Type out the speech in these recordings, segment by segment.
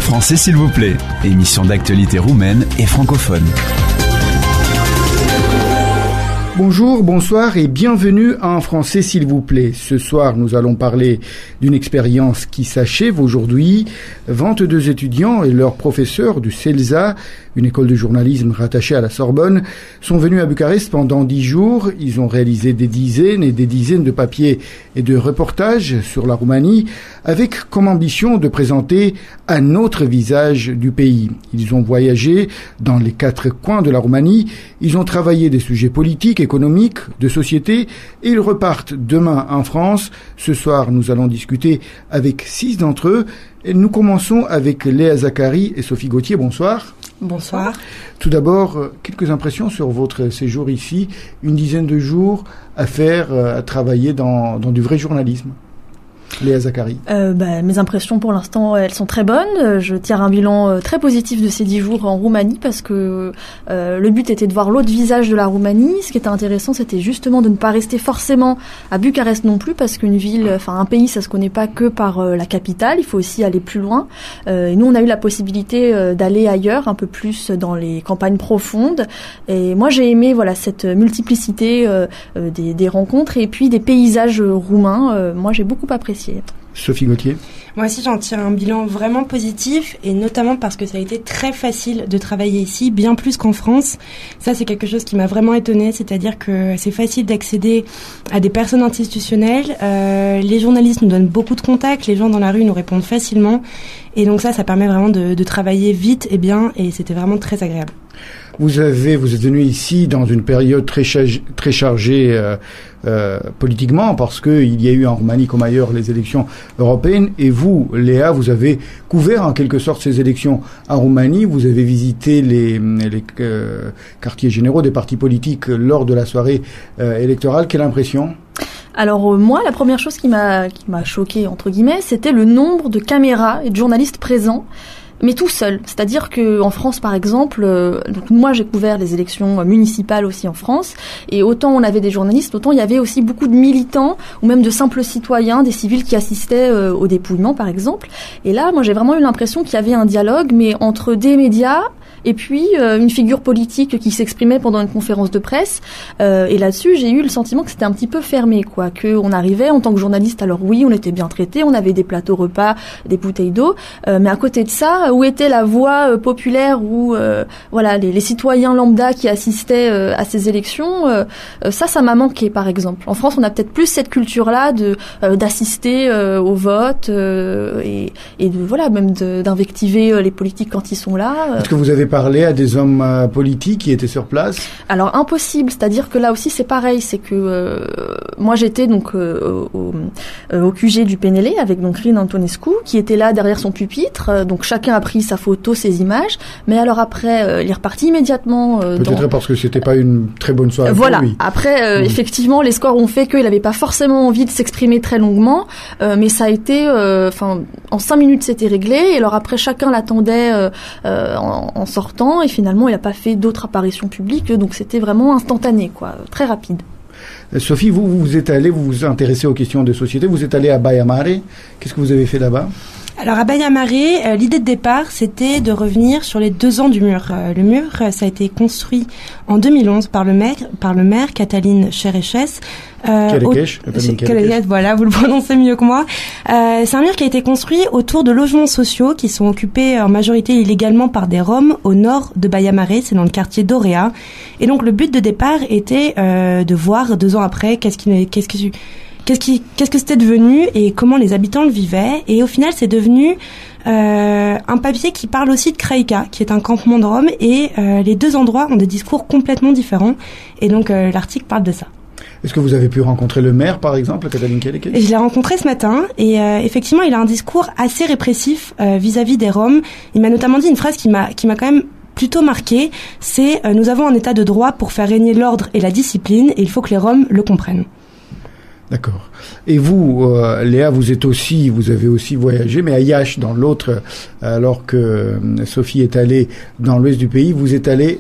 Français s'il vous plaît, émission d'actualité roumaine et francophone. Bonjour, bonsoir et bienvenue à En Français s'il vous plaît. Ce soir, nous allons parler d'une expérience qui s'achève aujourd'hui. 22 étudiants et leurs professeurs du CELSA, une école de journalisme rattachée à la Sorbonne, sont venus à Bucarest pendant 10 jours. Ils ont réalisé des dizaines et des dizaines de papiers et de reportages sur la Roumanie avec comme ambition de présenter un autre visage du pays. Ils ont voyagé dans les 4 coins de la Roumanie. Ils ont travaillé des sujets politiques, économiques, de société et ils repartent demain en France. Ce soir, nous allons discuter avec 6 d'entre eux. Et nous commençons avec Léa Zacharie et Sophie Gauthier. Bonsoir. Bonsoir. Tout d'abord, quelques impressions sur votre séjour ici. Une dizaine de jours à faire, à travailler dans du vrai journalisme. Léa Zacharie. Mes impressions pour l'instant, elles sont très bonnes. Je tire un bilan très positif de ces 10 jours en Roumanie parce que le but était de voir l'autre visage de la Roumanie. Ce qui était intéressant, c'était justement de ne pas rester forcément à Bucarest non plus parce qu'une ville, un pays, ça se connaît pas que par la capitale. Il faut aussi aller plus loin. Et nous, on a eu la possibilité d'aller ailleurs, un peu plus dans les campagnes profondes. Et moi, j'ai aimé cette multiplicité des rencontres et puis des paysages roumains. Moi, j'ai beaucoup apprécié. Sophie Gauthier. Moi aussi, j'en tire un bilan vraiment positif et notamment parce que ça a été très facile de travailler ici, bien plus qu'en France. Ça, c'est quelque chose qui m'a vraiment étonnée, c'est-à-dire que c'est facile d'accéder à des personnes institutionnelles. Les journalistes nous donnent beaucoup de contacts, les gens dans la rue nous répondent facilement. Et donc ça permet vraiment de travailler vite et bien et c'était vraiment très agréable. Vous êtes venu ici dans une période très chargée politiquement parce que il y a eu en Roumanie comme ailleurs les élections européennes et vous, Léa, vous avez couvert en quelque sorte ces élections en Roumanie. Vous avez visité les quartiers généraux des partis politiques lors de la soirée électorale. Quelle impression ? Alors moi, la première chose qui m'a choquée entre guillemets, c'était le nombre de caméras et de journalistes présents. Mais tout seul, c'est-à-dire que en France par exemple, donc moi j'ai couvert les élections municipales aussi en France, et autant on avait des journalistes, autant il y avait aussi beaucoup de militants ou même de simples citoyens, des civils qui assistaient au dépouillement par exemple. Et là, moi j'ai vraiment eu l'impression qu'il y avait un dialogue, mais entre des médias et puis une figure politique qui s'exprimait pendant une conférence de presse. Et là-dessus, j'ai eu le sentiment que c'était un petit peu fermé, que on arrivait en tant que journaliste. Alors oui, on était bien traités, on avait des plateaux repas, des bouteilles d'eau, mais à côté de ça, où était la voix populaire ou les citoyens lambda qui assistaient à ces élections? Ça m'a manqué, par exemple. En France, on a peut-être plus cette culture-là d'assister au vote et même d'invectiver les politiques quand ils sont là. Est-ce que vous avez parlé à des hommes politiques qui étaient sur place? Alors impossible, c'est-à-dire que là aussi c'est pareil, c'est que moi j'étais donc au QG du PNL avec donc Rin Antonescu qui était là derrière son pupitre, donc chacun a pris sa photo, ses images, mais alors après il est reparti immédiatement. Peut-être parce que c'était pas une très bonne soirée. Voilà. Pour lui. Après effectivement les scores ont fait qu'il avait pas forcément envie de s'exprimer très longuement, mais ça a été en 5 minutes c'était réglé, et alors après chacun l'attendait en sortant, et finalement il n'a pas fait d'autres apparitions publiques, donc c'était vraiment instantané, très rapide. Sophie, vous êtes allée, vous vous intéressez aux questions de société, vous êtes allée à Baia Mare. Qu'est-ce que vous avez fait là-bas? Alors à Baia Mare, l'idée de départ, c'était de revenir sur les 2 ans du mur. Le mur, ça a été construit en 2011 par le maire Catalin Chereches. Voilà, vous le prononcez mieux que moi. C'est un mur qui a été construit autour de logements sociaux qui sont occupés en majorité illégalement par des Roms au nord de Baia Mare, c'est dans le quartier d'Orea. Et donc le but de départ était de voir 2 ans après qu'est-ce que c'était devenu et comment les habitants le vivaient. Et au final, c'est devenu un papier qui parle aussi de Craica, qui est un campement de Roms, et les 2 endroits ont des discours complètement différents. Et donc l'article parle de ça. Est-ce que vous avez pu rencontrer le maire, par exemple, Catalin Chereches? Je l'ai rencontré ce matin et effectivement, il a un discours assez répressif vis-à-vis des Roms. Il m'a notamment dit une phrase qui m'a quand même plutôt marquée, c'est « Nous avons un état de droit pour faire régner l'ordre et la discipline et il faut que les Roms le comprennent ». D'accord. Et vous, Léa, vous avez aussi voyagé, mais à Iași, dans l'autre, alors que Sophie est allée dans l'ouest du pays, vous êtes allée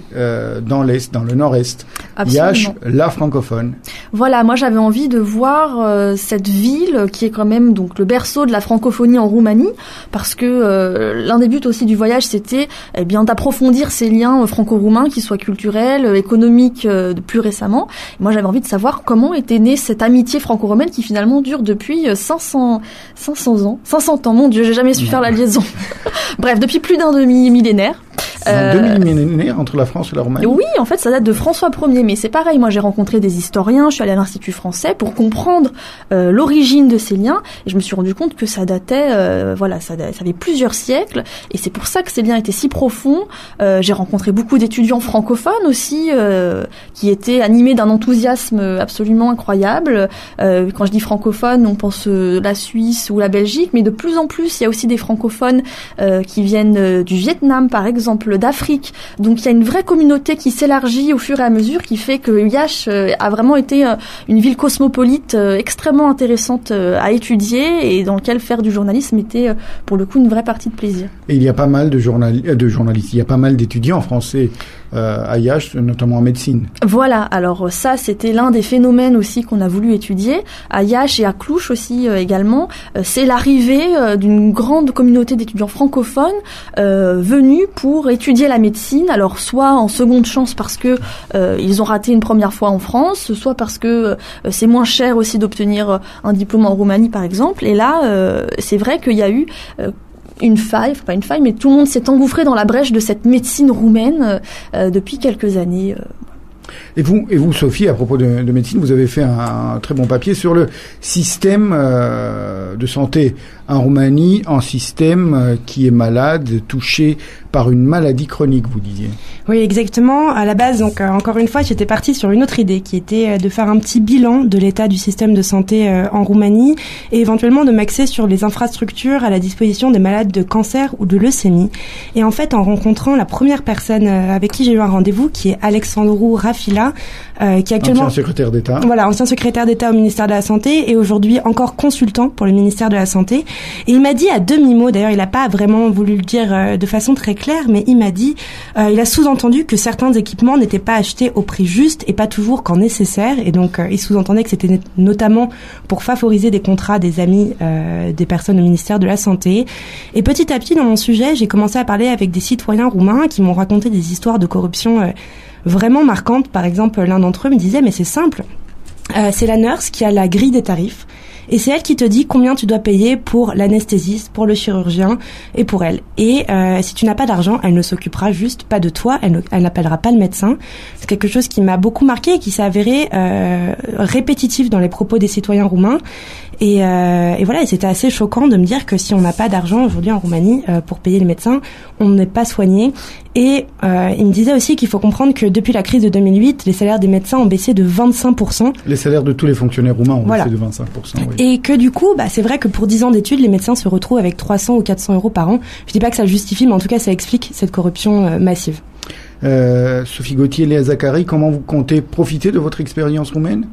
dans l'est, dans le nord-est. Absolument. Iași, la francophone. Voilà, moi j'avais envie de voir cette ville qui est quand même donc le berceau de la francophonie en Roumanie, parce que l'un des buts aussi du voyage, c'était d'approfondir ces liens franco-roumains, qu'ils soient culturels, économiques, plus récemment. Et moi j'avais envie de savoir comment était née cette amitié franco-romaine qui finalement dure depuis 500 ans, mon Dieu, j'ai jamais su faire la liaison. Bref, depuis plus d'un demi-millénaire. Demi-millénaire entre la France et la Roumanie. Oui, en fait, ça date de François Ier, mais c'est pareil. Moi, j'ai rencontré des historiens, je suis allée à l'Institut français pour comprendre l'origine de ces liens, et je me suis rendu compte que ça datait, ça avait plusieurs siècles, et c'est pour ça que ces liens étaient si profonds. J'ai rencontré beaucoup d'étudiants francophones aussi, qui étaient animés d'un enthousiasme absolument incroyable. Quand je dis francophone, on pense la Suisse ou la Belgique, mais de plus en plus, il y a aussi des francophones qui viennent du Vietnam, par exemple, d'Afrique. Donc il y a une vraie communauté qui s'élargit au fur et à mesure, qui fait que Iași a vraiment été une ville cosmopolite extrêmement intéressante à étudier et dans laquelle faire du journalisme était pour le coup une vraie partie de plaisir. Et il y a pas mal de journalistes, il y a pas mal d'étudiants français à Iași, notamment en médecine. Voilà, alors ça c'était l'un des phénomènes aussi qu'on a voulu étudier. À Iași et à Cluj aussi également, c'est l'arrivée d'une grande communauté d'étudiants francophones venus pour étudier la médecine, alors soit en seconde chance parce que ils ont raté une première fois en France, soit parce que c'est moins cher aussi d'obtenir un diplôme en Roumanie par exemple. Et là, c'est vrai qu'il y a eu pas une faille, mais tout le monde s'est engouffré dans la brèche de cette médecine roumaine depuis quelques années. Et vous, Sophie, à propos de médecine, vous avez fait un très bon papier sur le système de santé en Roumanie, un système qui est malade, touché par une maladie chronique, vous disiez. Oui, exactement. À la base, donc encore une fois, j'étais partie sur une autre idée qui était de faire un petit bilan de l'état du système de santé en Roumanie et éventuellement de m'axer sur les infrastructures à la disposition des malades de cancer ou de leucémie. Et en fait, en rencontrant la première personne avec qui j'ai eu un rendez-vous, qui est Alexandru Rafila, qui est actuellement ancien secrétaire d'État. Voilà, ancien secrétaire d'État au ministère de la Santé et aujourd'hui encore consultant pour le ministère de la Santé. Et il m'a dit à demi-mot, d'ailleurs, il n'a pas vraiment voulu le dire de façon très claire, mais il m'a dit, il a sous-entendu que certains équipements n'étaient pas achetés au prix juste et pas toujours quand nécessaire. Et donc, il sous-entendait que c'était notamment pour favoriser des contrats des amis des personnes au ministère de la Santé. Et petit à petit, dans mon sujet, j'ai commencé à parler avec des citoyens roumains qui m'ont raconté des histoires de corruption vraiment marquantes. Par exemple, l'un d'entre eux me disait, mais c'est simple, c'est la nurse qui a la grille des tarifs. Et c'est elle qui te dit combien tu dois payer pour l'anesthésiste, pour le chirurgien et pour elle. Et si tu n'as pas d'argent, elle ne s'occupera juste pas de toi, elle n'appellera pas le médecin. C'est quelque chose qui m'a beaucoup marqué et qui s'est avéré répétitif dans les propos des citoyens roumains. Et voilà, et c'était assez choquant de me dire que si on n'a pas d'argent aujourd'hui en Roumanie pour payer les médecins, on n'est pas soigné. Et il me disait aussi qu'il faut comprendre que depuis la crise de 2008, les salaires des médecins ont baissé de 25%. Les salaires de tous les fonctionnaires roumains ont baissé de 25%. Oui. Et que du coup, c'est vrai que pour 10 ans d'études, les médecins se retrouvent avec 300 ou 400 euros par an. Je dis pas que ça le justifie, mais en tout cas, ça explique cette corruption massive. Sophie Gauthier, Léa Zacharie, comment vous comptez profiter de votre expérience roumaine ?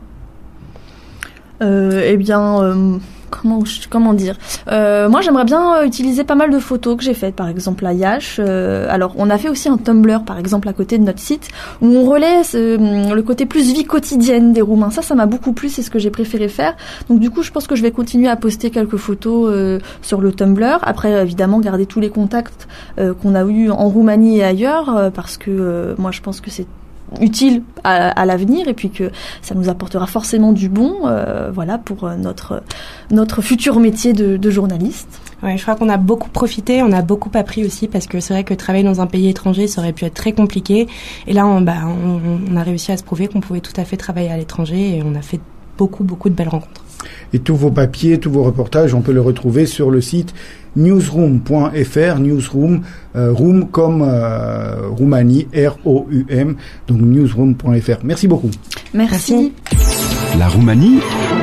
Comment dire, moi j'aimerais bien utiliser pas mal de photos que j'ai faites par exemple à Iași. Alors on a fait aussi un Tumblr par exemple à côté de notre site où on relaie le côté plus vie quotidienne des Roumains. Ça m'a beaucoup plu, c'est ce que j'ai préféré faire. Donc du coup je pense que je vais continuer à poster quelques photos sur le Tumblr. Après évidemment garder tous les contacts qu'on a eu en Roumanie et ailleurs parce que moi je pense que c'est utile à l'avenir et puis que ça nous apportera forcément du bon pour notre futur métier de journaliste. Ouais, je crois qu'on a beaucoup profité, on a beaucoup appris aussi parce que c'est vrai que travailler dans un pays étranger ça aurait pu être très compliqué et là on a réussi à se prouver qu'on pouvait tout à fait travailler à l'étranger et on a fait beaucoup de belles rencontres. Et tous vos papiers, tous vos reportages, on peut le retrouver sur le site newsroom.fr, newsroom, room comme Roumanie, R-O-U-M, donc newsroom.fr. Merci beaucoup. Merci. La Roumanie,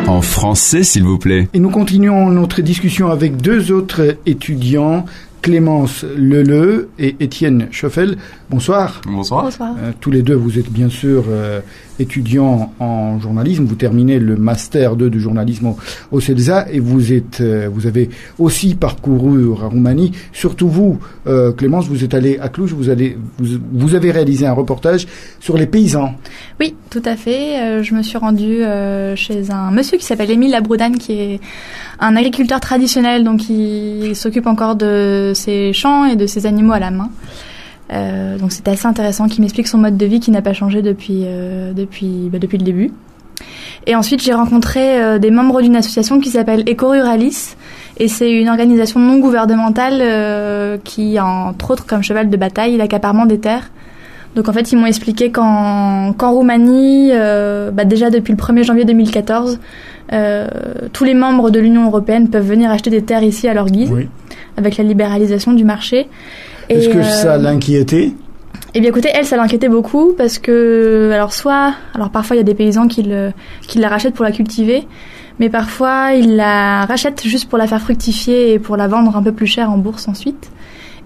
en français s'il vous plaît. Et nous continuons notre discussion avec deux autres étudiants, Clémence Leleu et Étienne Schoffel. Bonsoir. Bonsoir. Bonsoir. Tous les deux, vous êtes bien sûr étudiant en journalisme. Vous terminez le master 2 de journalisme au CELSA et vous avez aussi parcouru la Roumanie. Surtout vous, Clémence, vous êtes allée à Cluj, vous avez réalisé un reportage sur les paysans. Oui, tout à fait. Je me suis rendue chez un monsieur qui s'appelle Émile Labroudan, qui est un agriculteur traditionnel, donc il s'occupe encore de ses champs et de ses animaux à la main. Donc c'était assez intéressant, qu'il m'explique son mode de vie qui n'a pas changé depuis le début. Et ensuite j'ai rencontré des membres d'une association qui s'appelle Eco-Ruralis, et c'est une organisation non gouvernementale qui a entre autres comme cheval de bataille l'accaparement des terres. Donc en fait ils m'ont expliqué qu'en Roumanie, déjà depuis le 1er janvier 2014, tous les membres de l'Union européenne peuvent venir acheter des terres ici à leur guise, oui, avec la libéralisation du marché. Est-ce que ça l'inquiétait ? Eh bien écoutez, elle, ça l'inquiétait beaucoup parce que, parfois il y a des paysans qui la rachètent pour la cultiver, mais parfois ils la rachètent juste pour la faire fructifier et pour la vendre un peu plus cher en bourse ensuite.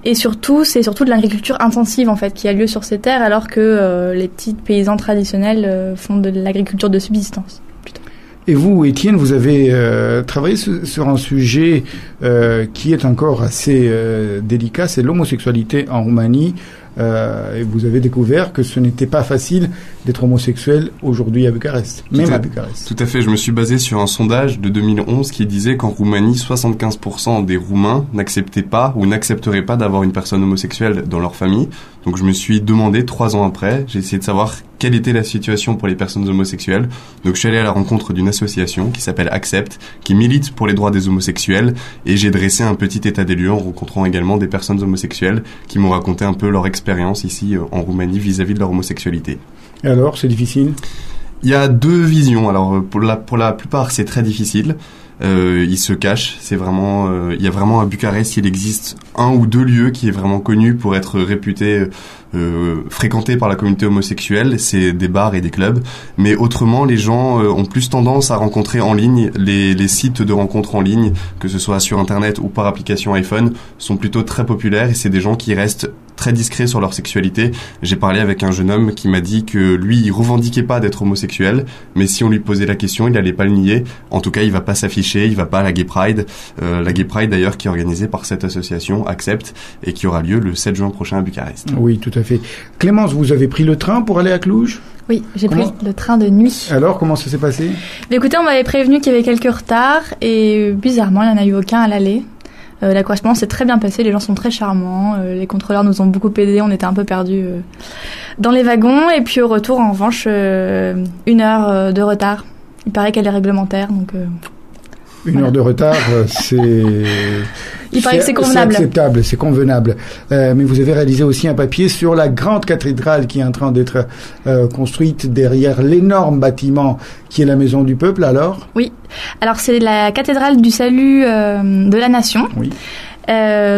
Et surtout, c'est surtout de l'agriculture intensive en fait qui a lieu sur ces terres, alors que les petits paysans traditionnels font de l'agriculture de subsistance. Et vous, Étienne, vous avez travaillé sur un sujet qui est encore assez délicat, c'est l'homosexualité en Roumanie. Et vous avez découvert que ce n'était pas facile d'être homosexuel aujourd'hui à Bucarest, à Bucarest. Tout à fait, je me suis basé sur un sondage de 2011 qui disait qu'en Roumanie, 75% des Roumains n'acceptaient pas ou n'accepteraient pas d'avoir une personne homosexuelle dans leur famille. Donc je me suis demandé 3 ans après, j'ai essayé de savoir quelle était la situation pour les personnes homosexuelles. Donc je suis allé à la rencontre d'une association qui s'appelle Accept, qui milite pour les droits des homosexuels, et j'ai dressé un petit état des lieux en rencontrant également des personnes homosexuelles qui m'ont raconté un peu leur expérience ici en Roumanie vis-à-vis de leur homosexualité. Et alors, c'est difficile ? Il y a 2 visions. Alors pour la plupart, c'est très difficile. Ils se cachent. C'est vraiment, il y a vraiment à Bucarest, il existe 1 ou 2 lieux qui est vraiment connu pour être réputé fréquentés par la communauté homosexuelle. C'est des bars et des clubs. Mais autrement, les gens ont plus tendance à rencontrer en ligne. Les sites de rencontres en ligne, que ce soit sur Internet ou par application iPhone, sont plutôt très populaires, et c'est des gens qui restent très discrets sur leur sexualité. J'ai parlé avec un jeune homme qui m'a dit que lui, il revendiquait pas d'être homosexuel, mais si on lui posait la question, il allait pas le nier. En tout cas, il va pas s'afficher, il va pas à la Gay Pride. La Gay Pride d'ailleurs qui est organisée par cette association Accept et qui aura lieu le 7 juin prochain à Bucarest. Oui, tout à fait. Clémence, vous avez pris le train pour aller à Cluj ? Oui, j'ai pris le train de nuit. Alors, comment ça s'est passé ? Écoutez, on m'avait prévenu qu'il y avait quelques retards et bizarrement, il n'y en a eu aucun à l'aller. La correspondance s'est très bien passée, les gens sont très charmants, les contrôleurs nous ont beaucoup aidés, on était un peu perdus dans les wagons, et puis au retour, en revanche, 1 heure de retard. Il paraît qu'elle est réglementaire, donc... 1 heure de retard, Il paraît que c'est convenable. C'est acceptable, c'est convenable. Mais vous avez réalisé aussi un papier sur la grande cathédrale qui est en train d'être construite derrière l'énorme bâtiment qui est la Maison du Peuple, alors ? Oui. Alors, c'est la cathédrale du salut de la nation. Oui.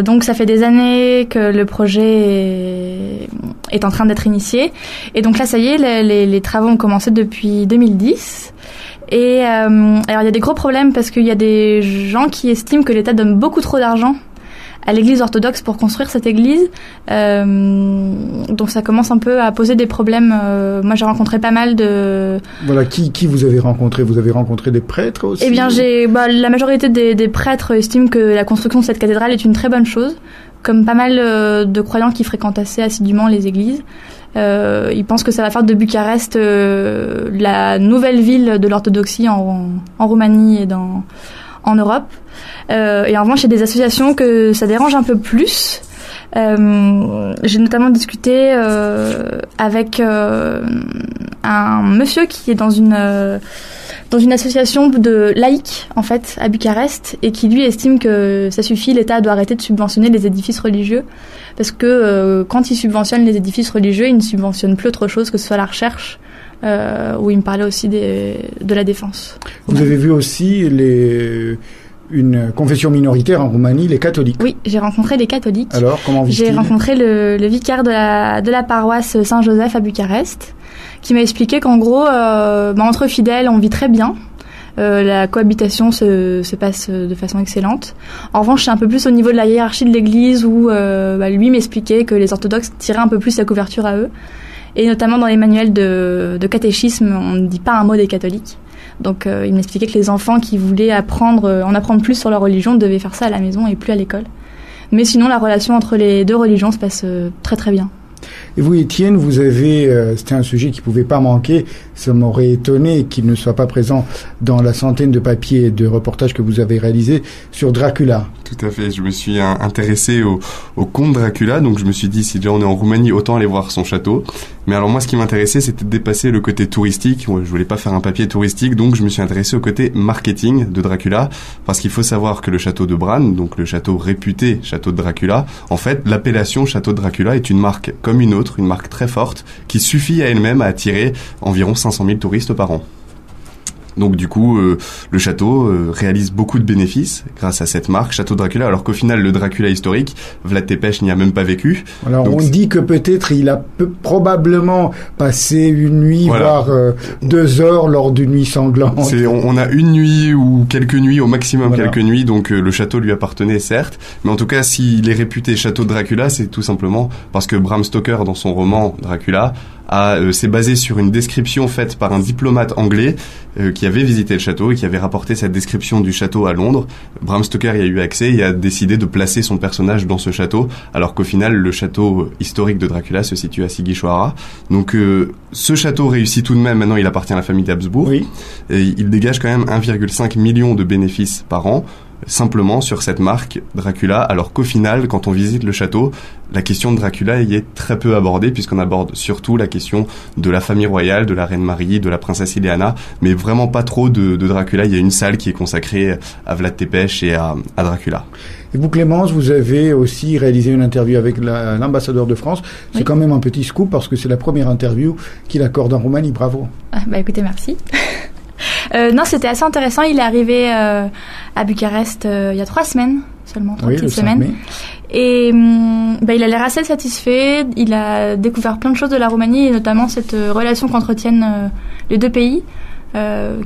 Donc, ça fait des années que le projet est en train d'être initié. Et donc là, ça y est, les travaux ont commencé depuis 2010. Et alors il y a des gros problèmes parce qu'il y a des gens qui estiment que l'État donne beaucoup trop d'argent à l'Église orthodoxe pour construire cette église. Donc ça commence un peu à poser des problèmes. Moi j'ai rencontré pas mal de... Voilà, qui vous avez rencontré ? Vous avez rencontré des prêtres aussi ? Eh bien la majorité des prêtres estiment que la construction de cette cathédrale est une très bonne chose, comme pas mal de croyants qui fréquentent assez assidûment les églises. Ils pensent que ça va faire de Bucarest la nouvelle ville de l'orthodoxie en Roumanie et en Europe. Et en revanche, il y a des associations que ça dérange un peu plus. J'ai notamment discuté avec un monsieur qui est dans une association de laïcs en fait à Bucarest, et qui lui estime que ça suffit, l'État doit arrêter de subventionner les édifices religieux, parce que quand il subventionne les édifices religieux, il ne subventionne plus autre chose que ce soit la recherche, où il me parlait aussi de la défense. Vous avez vu aussi une confession minoritaire en Roumanie, les catholiques. Oui, j'ai rencontré des catholiques. Alors, comment vivent-ils ? J'ai rencontré le vicaire de la paroisse Saint-Joseph à Bucarest, qui m'a expliqué qu'en gros, entre fidèles, on vit très bien. La cohabitation se passe de façon excellente. En revanche, c'est un peu plus au niveau de la hiérarchie de l'Église où lui m'expliquait que les orthodoxes tiraient un peu plus la couverture à eux. Et notamment dans les manuels de catéchisme, on ne dit pas un mot des catholiques. Donc il m'expliquait que les enfants qui voulaient en apprendre plus sur leur religion devaient faire ça à la maison et plus à l'école. Mais sinon, la relation entre les deux religions se passe très très bien. Et vous, Étienne, vous avez, c'était un sujet qui pouvait pas manquer. Ça m'aurait étonné qu'il ne soit pas présent dans la centaine de papiers et de reportages que vous avez réalisés sur Dracula. Tout à fait. Je me suis intéressé au comte Dracula, donc je me suis dit, si déjà on est en Roumanie, autant aller voir son château. Mais alors moi, ce qui m'intéressait, c'était de dépasser le côté touristique. Je voulais pas faire un papier touristique, donc je me suis intéressé au côté marketing de Dracula, parce qu'il faut savoir que le château de Bran, donc le château réputé château de Dracula, en fait, l'appellation château de Dracula est une marque comme une autre, une marque très forte, qui suffit à elle-même à attirer environ 500 000 touristes par an. Donc du coup, le château réalise beaucoup de bénéfices grâce à cette marque Château Dracula, alors qu'au final, le Dracula historique, Vlad Tepes n'y a même pas vécu. Alors donc, on dit que peut-être il a probablement passé une nuit, voire 2 heures lors d'une nuit sanglante. On a une nuit ou quelques nuits, au maximum quelques nuits, donc le château lui appartenait certes, mais en tout cas, s'il est réputé Château de Dracula, c'est tout simplement parce que Bram Stoker, dans son roman Dracula, s'est basé sur une description faite par un diplomate anglais qui avait visité le château et qui avait rapporté cette description du château à Londres. Bram Stoker y a eu accès et a décidé de placer son personnage dans ce château, alors qu'au final, le château historique de Dracula se situe à Sighisoara. Donc ce château réussit tout de même, maintenant il appartient à la famille d'Habsbourg, et il dégage quand même 1,5 million de bénéfices par an, simplement sur cette marque Dracula, alors qu'au final, quand on visite le château, la question de Dracula y est très peu abordée, puisqu'on aborde surtout la question de la famille royale, de la reine Marie, de la princesse Ileana, mais vraiment pas trop de Dracula. Il y a une salle qui est consacrée à Vlad Tepes et à Dracula. Et vous, Clémence, vous avez aussi réalisé une interview avec l'ambassadeur de France. C'est quand même un petit scoop, parce que c'est la première interview qu'il accorde en Roumanie. Bravo. Écoutez, merci. Non, c'était assez intéressant. Il est arrivé à Bucarest il y a 3 semaines seulement, 3 petites semaines. Mai. Et il a l'air assez satisfait. Il a découvert plein de choses de la Roumanie, et notamment cette relation qu'entretiennent les deux pays,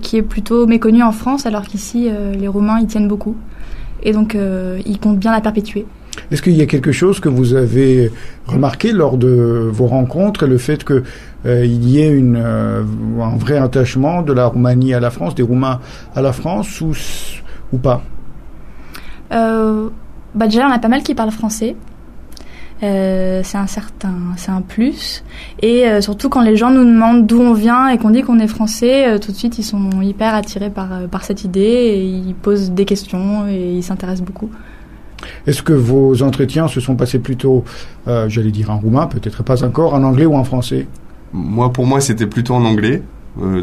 qui est plutôt méconnue en France, alors qu'ici, les Roumains y tiennent beaucoup. Et donc, il compte bien la perpétuer. Est-ce qu'il y a quelque chose que vous avez remarqué lors de vos rencontres, le fait que il y ait un vrai attachement de la Roumanie à la France, des Roumains à la France, ou pas? Déjà, on a pas mal qui parlent français. C'est un plus. Et surtout quand les gens nous demandent d'où on vient et qu'on dit qu'on est français, tout de suite ils sont hyper attirés par cette idée, et ils posent des questions et ils s'intéressent beaucoup. Est-ce que vos entretiens se sont passés plutôt, j'allais dire en roumain, peut-être pas encore, en anglais ou en français? Pour moi, c'était plutôt en anglais.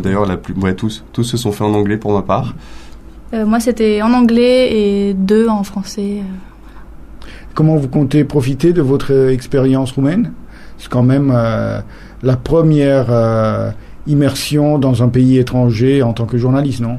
D'ailleurs, tous se sont faits en anglais pour ma part. Moi, c'était en anglais et 2 en français. Comment vous comptez profiter de votre expérience roumaine? C'est quand même la première immersion dans un pays étranger en tant que journaliste, non?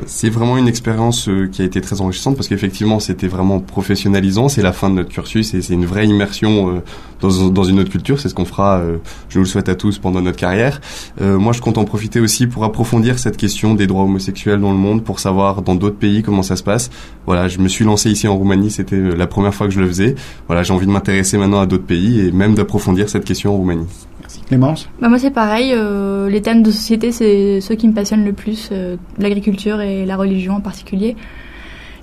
C'est vraiment une expérience qui a été très enrichissante, parce qu'effectivement c'était vraiment professionnalisant, c'est la fin de notre cursus et c'est une vraie immersion dans une autre culture. C'est ce qu'on fera, je nous le souhaite à tous, pendant notre carrière. Moi je compte en profiter aussi pour approfondir cette question des droits homosexuels dans le monde, pour savoir dans d'autres pays comment ça se passe. Voilà, je me suis lancé ici en Roumanie, c'était la première fois que je le faisais. Voilà, j'ai envie de m'intéresser maintenant à d'autres pays et même d'approfondir cette question en Roumanie. Merci. Clémence? Moi c'est pareil, les thèmes de société c'est ceux qui me passionnent le plus, l'agriculture et la religion en particulier.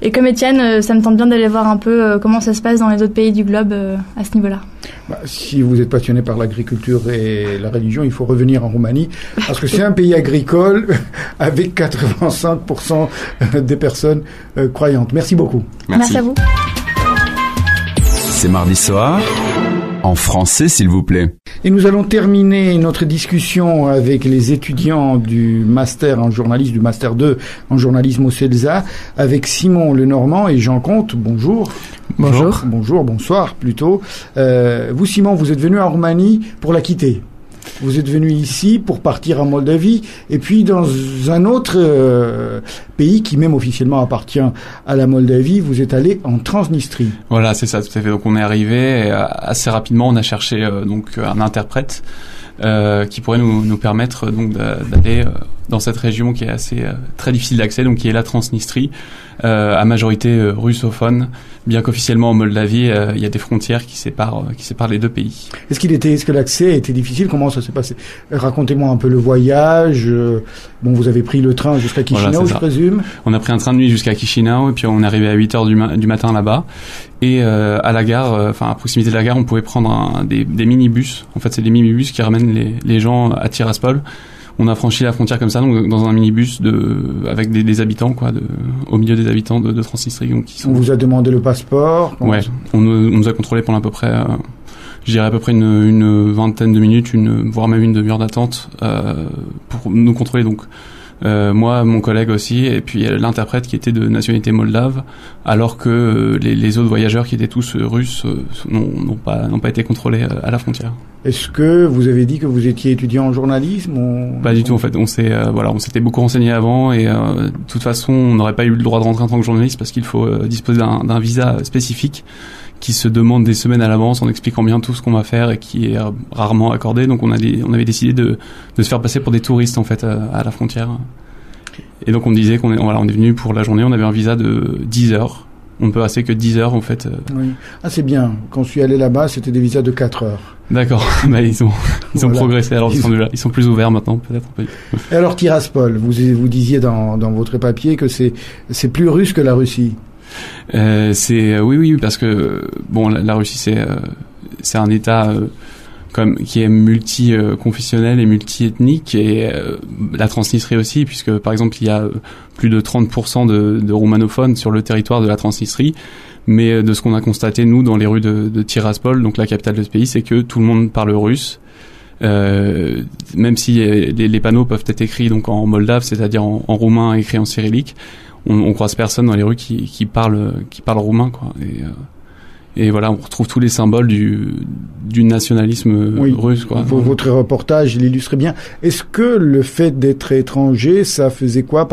Et comme Étienne, ça me tente bien d'aller voir un peu comment ça se passe dans les autres pays du globe à ce niveau-là. Si vous êtes passionné par l'agriculture et la religion, il faut revenir en Roumanie, parce que c'est un pays agricole avec 85% des personnes croyantes. Merci beaucoup. Merci à vous. C'est mardi soir. En français, s'il vous plaît. Et nous allons terminer notre discussion avec les étudiants du master en journalisme, du master 2 en journalisme au CELSA, avec Simon Lenormand et Jean Comte. Bonjour. Bonjour. Bonsoir plutôt. Vous, Simon, vous êtes venu en Roumanie pour la quitter. Vous êtes venu ici pour partir en Moldavie et puis dans un autre pays qui même officiellement appartient à la Moldavie, vous êtes allé en Transnistrie. Voilà, c'est ça, tout à fait. Donc on est arrivé et assez rapidement, on a cherché donc un interprète qui pourrait nous permettre donc d'aller dans cette région qui est assez très difficile d'accès, donc qui est la Transnistrie, à majorité russophone, bien qu'officiellement en Moldavie, il y a des frontières qui séparent les deux pays. Est-ce que l'accès était difficile? Comment ça s'est passé? Racontez-moi un peu le voyage. Bon, vous avez pris le train jusqu'à Chisinau, voilà, je présume. On a pris un train de nuit jusqu'à Chisinau, et puis on est arrivé à 8h du matin là-bas. Et à la gare, à proximité de la gare, on pouvait prendre des minibus. En fait, c'est des minibus qui ramènent les gens à Tiraspol. On a franchi la frontière comme ça, donc dans un minibus avec des habitants, au milieu des habitants de Transnistrie. Donc, On vous a demandé le passeport? Ouais, on nous a contrôlé pendant à peu près, je dirais à peu près une vingtaine de minutes, voire même une demi-heure d'attente pour nous contrôler. Donc moi, mon collègue aussi, et puis l'interprète qui était de nationalité moldave, alors que les autres voyageurs qui étaient tous russes n'ont pas été contrôlés à la frontière. Est-ce que vous avez dit que vous étiez étudiant en journalisme Pas du tout, en fait. On s'était beaucoup renseigné avant, et de toute façon, on n'aurait pas eu le droit de rentrer en tant que journaliste parce qu'il faut disposer d'un visa spécifique qui se demande des semaines à l'avance en expliquant bien tout ce qu'on va faire et qui est rarement accordé. Donc on avait décidé de se faire passer pour des touristes, en fait, à la frontière. Et donc on disait qu'on est venu pour la journée, on avait un visa de 10 heures. On ne peut rester que 10 heures, en fait. Oui. Ah, c'est bien. Quand je suis allé là-bas, c'était des visas de 4 heures. D'accord. Ils ont progressé. Alors, ils sont plus ouverts maintenant, peut-être. Et alors, Tiraspol, vous disiez dans votre papier que c'est plus russe que la Russie. Oui, parce que, bon, la Russie, c'est un État, qui est multi-confessionnel et multi-ethnique, et la Transnistrie aussi, puisque par exemple il y a plus de 30% de roumanophones sur le territoire de la Transnistrie, mais de ce qu'on a constaté nous dans les rues de Tiraspol, donc la capitale de ce pays, c'est que tout le monde parle russe, même si les panneaux peuvent être écrits donc en moldave, c'est-à-dire en roumain écrit en cyrillique, on croise personne dans les rues qui parle roumain, quoi. Et voilà, on retrouve tous les symboles du nationalisme russe, quoi. Votre reportage l'illustre bien. Est-ce que le fait d'être étranger, ça faisait quoi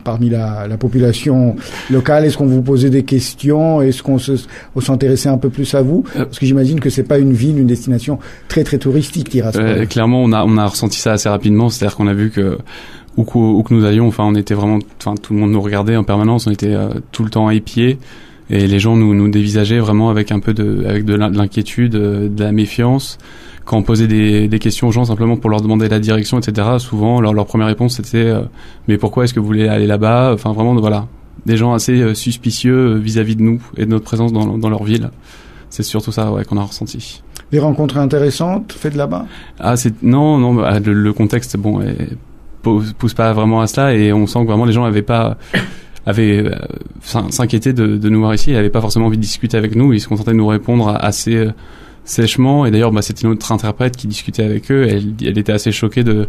parmi la population locale? Est-ce qu'on vous posait des questions? Est-ce qu'on s'intéressait un peu plus à vous? Parce que j'imagine que c'est pas une destination très très touristique, Tiraspol. Clairement, on a ressenti ça assez rapidement. C'est-à-dire qu'on a vu que où que nous allions, on était vraiment, tout le monde nous regardait en permanence. On était tout le temps épiés. Et les gens nous dévisageaient vraiment avec un peu avec de l'inquiétude, de la méfiance. Quand on posait des questions aux gens simplement pour leur demander la direction, etc., souvent leur première réponse c'était mais pourquoi est-ce que vous voulez aller là-bas? Enfin vraiment, voilà, des gens assez suspicieux vis-à-vis de nous et de notre présence dans leur ville. C'est surtout ça, qu'on a ressenti. Des rencontres intéressantes faites là-bas? Ah, non, le contexte pousse pas vraiment à cela, et on sent que vraiment les gens s'inquiétaient de nous voir ici. Ils n'avaient pas forcément envie de discuter avec nous. Ils se contentaient de nous répondre assez sèchement. Et d'ailleurs, c'était notre interprète qui discutait avec eux. Elle était assez choquée de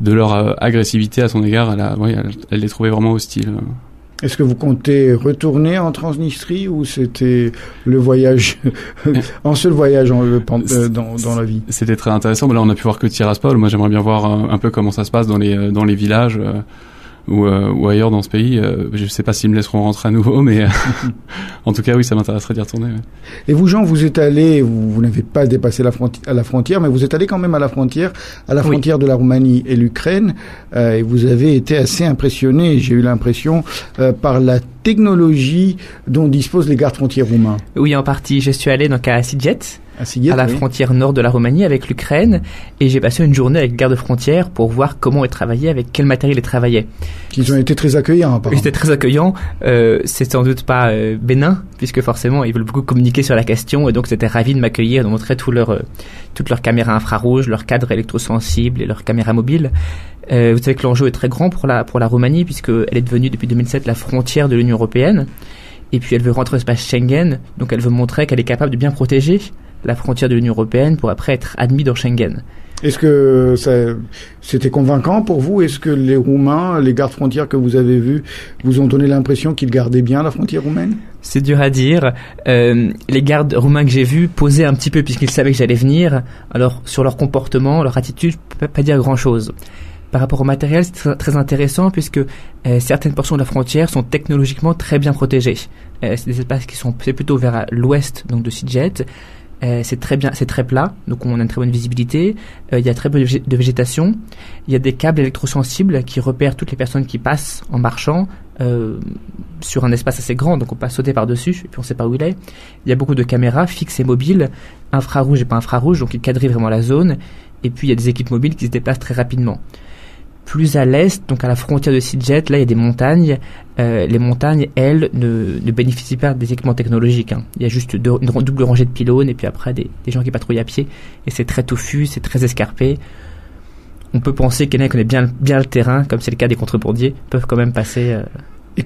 leur agressivité à son égard. Elle les trouvait vraiment hostiles. Est-ce que vous comptez retourner en Transnistrie, ou c'était le voyage, un seul voyage dans la vie? C'était très intéressant. Mais là, on a pu voir que Tiraspol. Moi, j'aimerais bien voir un peu comment ça se passe dans les villages. Ou ailleurs dans ce pays. Je sais pas s'ils me laisseront rentrer à nouveau, mais en tout cas, oui, ça m'intéresserait d'y retourner. Ouais. Et vous, Jean, vous êtes allé, vous n'avez pas dépassé la frontière, mais vous êtes allé quand même à la frontière de la Roumanie et l'Ukraine, et vous avez été assez impressionné, j'ai eu l'impression, par la technologie dont disposent les gardes-frontières roumains. Oui, en partie. Je suis allé donc à Sighet, à la frontière nord de la Roumanie avec l'Ukraine, et j'ai passé une journée avec les gardes-frontières pour voir comment ils travaillaient, avec quel matériel ils travaillaient. Ils ont été très accueillants, apparemment. Ils étaient très accueillants. C'est sans doute pas bénin, puisque forcément ils veulent beaucoup communiquer sur la question, et donc c'était ravis de m'accueillir, de montrer toutes leurs caméras infrarouges, leurs cadres électrosensibles et leurs caméras mobiles. Vous savez que l'enjeu est très grand pour la Roumanie, puisqu'elle est devenue depuis 2007 la frontière de l'Union européenne, et puis elle veut rentrer au espace Schengen, donc elle veut montrer qu'elle est capable de bien protéger la frontière de l'Union européenne pour après être admise dans Schengen. Est-ce que c'était convaincant pour vous? Est-ce que les Roumains, les gardes-frontières que vous avez vus, vous ont donné l'impression qu'ils gardaient bien la frontière roumaine? C'est dur à dire. Les gardes roumains que j'ai vus posaient un petit peu puisqu'ils savaient que j'allais venir. Alors, sur leur comportement, leur attitude, je ne peux pas dire grand-chose. Par rapport au matériel, c'est très intéressant puisque certaines portions de la frontière sont technologiquement très bien protégées. C'est des espaces c'est plutôt vers l'ouest donc de Sighet. C'est très bien, c'est très plat, donc on a une très bonne visibilité. Il y a très peu de végétation. Il y a des câbles électrosensibles qui repèrent toutes les personnes qui passent en marchant sur un espace assez grand, donc on peut sauter par-dessus et puis on ne sait pas où il est. Il y a beaucoup de caméras fixes et mobiles, infrarouges et pas infrarouges, donc ils quadrillent vraiment la zone. Et puis il y a des équipes mobiles qui se déplacent très rapidement. Plus à l'est, donc à la frontière de Sitges, là il y a des montagnes. Les montagnes, elles, ne bénéficient pas des équipements technologiques. Il y a juste une double rangée de pylônes et puis après des gens qui patrouillent à pied. Et c'est très touffu, c'est très escarpé. On peut penser que quelqu'un qui connaît bien le terrain, comme c'est le cas des contrebandiers, peuvent quand même passer... Et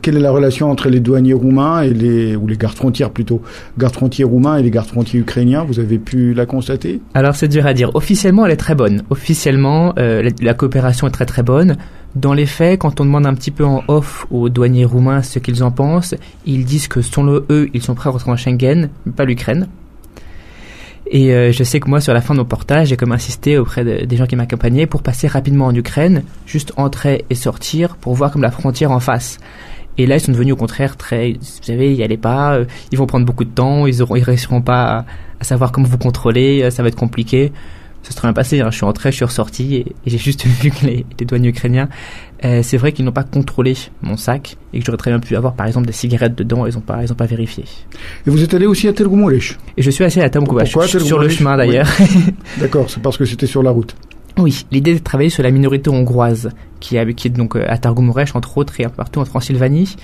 quelle est la relation entre les douaniers roumains et les gardes-frontières plutôt, gardes-frontières roumains et les gardes-frontières ukrainiens? Vous avez pu la constater? Alors c'est dur à dire. Officiellement, elle est très bonne. Officiellement, la coopération est très très bonne. Dans les faits, quand on demande un petit peu en off aux douaniers roumains ce qu'ils en pensent, ils disent que selon eux, ils sont prêts à rentrer en Schengen, mais pas l'Ukraine. Et je sais que moi, sur la fin de mon portage, j'ai comme insisté auprès des gens qui m'accompagnaient pour passer rapidement en Ukraine, juste entrer et sortir pour voir comme la frontière en face. Et là, ils sont devenus au contraire très... Vous savez, y allez pas, ils vont prendre beaucoup de temps, ils réussiront pas à savoir comment vous contrôler, ça va être compliqué. Ça s'est très bien passé, je suis entré, je suis ressorti et j'ai juste vu que les douaniers ukrainiens, c'est vrai qu'ils n'ont pas contrôlé mon sac et que j'aurais très bien pu avoir par exemple des cigarettes dedans, ils ont pas vérifié. Et vous êtes allé aussi à Târgu Mureș? Et je suis allé à Târgu Mureș, sur le chemin d'ailleurs. Oui. D'accord, c'est parce que c'était sur la route. Oui, l'idée est de travailler sur la minorité hongroise qui est donc à Târgu Mureș entre autres et un peu partout en Transylvanie.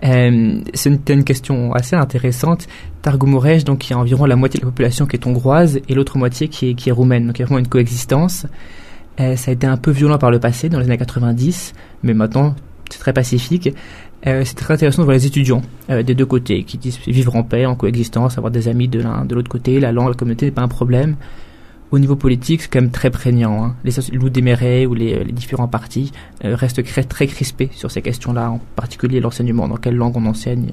C'est une question assez intéressante. Târgu Mureș, donc il y a environ la moitié de la population qui est hongroise et l'autre moitié qui est roumaine, donc il y a vraiment une coexistence. Ça a été un peu violent par le passé, dans les années 90, mais maintenant c'est très pacifique. C'est très intéressant de voir les étudiants des deux côtés qui disent vivre en paix, en coexistence, avoir des amis de l'autre côté, la langue, la communauté n'est pas un problème. Au niveau politique, c'est quand même très prégnant. Les loups des Mérets ou les différents partis restent très crispés sur ces questions-là, en particulier l'enseignement, dans quelle langue on enseigne.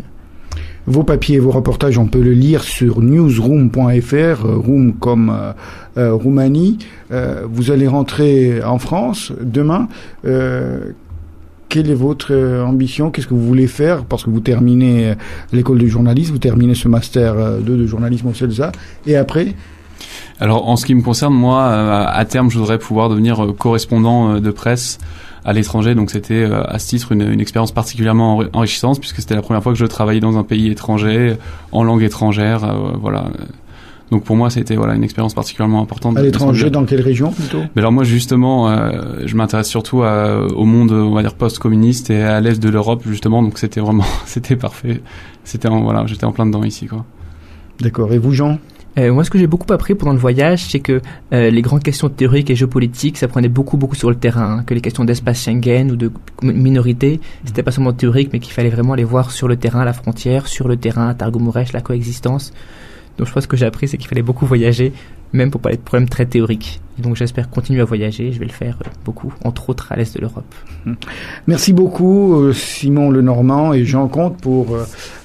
Vos papiers et vos reportages, on peut le lire sur newsroom.fr, room comme Roumanie. Vous allez rentrer en France demain. Quelle est votre ambition? Qu'est-ce que vous voulez faire? Parce que vous terminez l'école de journalisme, vous terminez ce master 2 de journalisme au CELSA. Et après? Alors, en ce qui me concerne, moi, à terme, je voudrais pouvoir devenir correspondant de presse à l'étranger. Donc, c'était à ce titre une expérience particulièrement enrichissante puisque c'était la première fois que je travaillais dans un pays étranger, en langue étrangère. Voilà. Donc, pour moi, c'était une expérience particulièrement importante. À l'étranger, dans quelle région plutôt? Mais alors moi, justement, je m'intéresse surtout au monde, on va dire, post-communiste et à l'est de l'Europe, justement. Donc, c'était parfait. J'étais en plein dedans ici, quoi. D'accord. Et vous, Jean? Moi, ce que j'ai beaucoup appris pendant le voyage, c'est que les grandes questions théoriques et géopolitiques, ça prenait beaucoup sur le terrain, que les questions d'espace Schengen ou de minorité, c'était pas seulement théorique, mais qu'il fallait vraiment les voir sur le terrain, la frontière, sur le terrain, à Târgu Mureș, la coexistence. Donc, je pense que ce que j'ai appris, c'est qu'il fallait beaucoup voyager, même pour parler de problèmes très théoriques. Et donc, j'espère continuer à voyager. Je vais le faire beaucoup, entre autres à l'est de l'Europe. Merci beaucoup, Simon Lenormand et Jean Comte, pour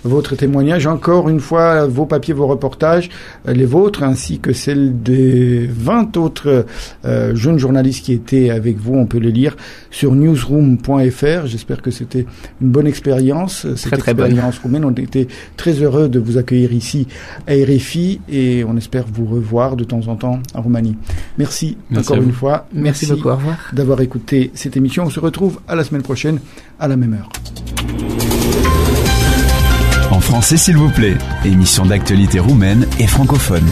votre témoignage. Encore une fois, vos papiers, vos reportages, les vôtres, ainsi que celles des 20 autres jeunes journalistes qui étaient avec vous. On peut les lire sur newsroom.fr. J'espère que c'était une bonne expérience. Cette expérience roumaine. On était très heureux de vous accueillir ici à RFI et on espère vous revoir de temps en temps en Roumanie. Merci encore une fois. Merci beaucoup. Au revoir. D'avoir écouté cette émission. On se retrouve à la semaine prochaine à la même heure. En français, s'il vous plaît. Émission d'actualité roumaine et francophone.